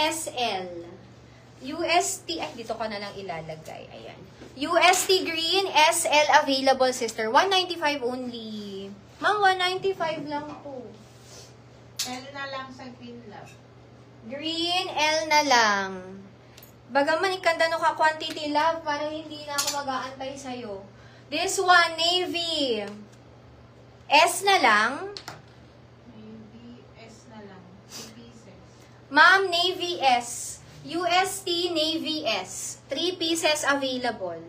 SL. UST, ay, dito ka na lang ilalagay. Ayan. UST green, SL available, sister. 195 only. Ma'am, 195 lang po. L na lang sa green love. Green, L na lang. Bagaman ikanda no ka quantity love, parang hindi na ako mag-aantay sa'yo. This one, navy. S na lang. Maybe S na lang. 3 pieces. Ma'am, navy S. UST, navy S. 3 pieces available.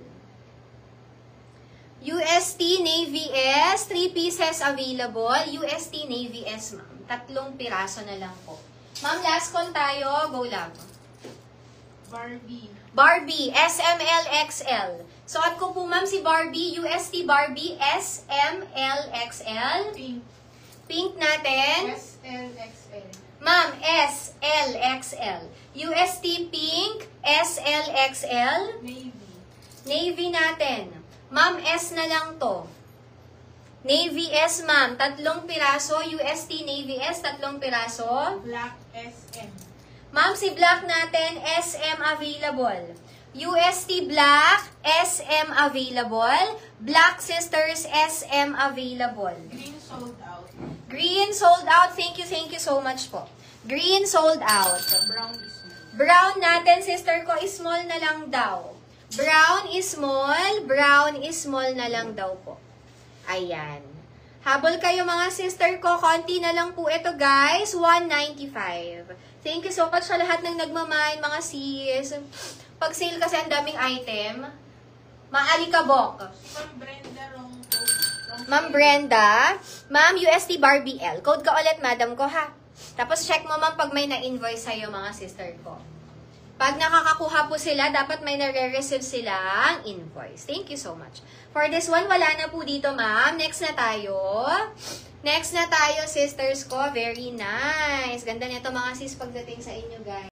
UST, navy S. 3 pieces available. UST, navy S, ma'am. 3 piraso na lang po. Ma'am, last call tayo. Go lang. Barbie. Barbie, SMLXL. Suot ko po, ma'am, si Barbie. UST Barbie, SMLXL. Pink. Pink natin. SLXL. Ma'am, SLXL. UST Pink, SLXL. Navy. Navy natin. Ma'am, S na lang to. Navy S, ma'am. 3 piraso. UST Navy S, 3 piraso. Black SM. Ma'am, si black natin, SM available. UST black, SM available. Black sisters, SM available. Green sold out. Green sold out. Thank you so much po. Green sold out. Brown is small. Brown natin, sister ko, small na lang daw. Brown is small na lang daw po. Ayan. Habol kayo mga sister ko, konti na lang po ito guys, 195. Thank you so much sa lahat ng nagmamahal mga sis. Pag sale kasi ang daming item, maalikabok. Ma'am Brenda, wrong code. Ma'am Brenda, Ma'am UST Barbie L. Code ka ulit, madam ko ha. Tapos check mo ma'am pag may na-invoice sa'yo mga sister ko. Pag nakakakuha po sila, dapat may nare-receive silang invoice. Thank you so much. For this one, wala na po dito ma'am. Next na tayo. Next na tayo, sisters ko. Very nice. Ganda nito mga sis pagdating sa inyo, guys.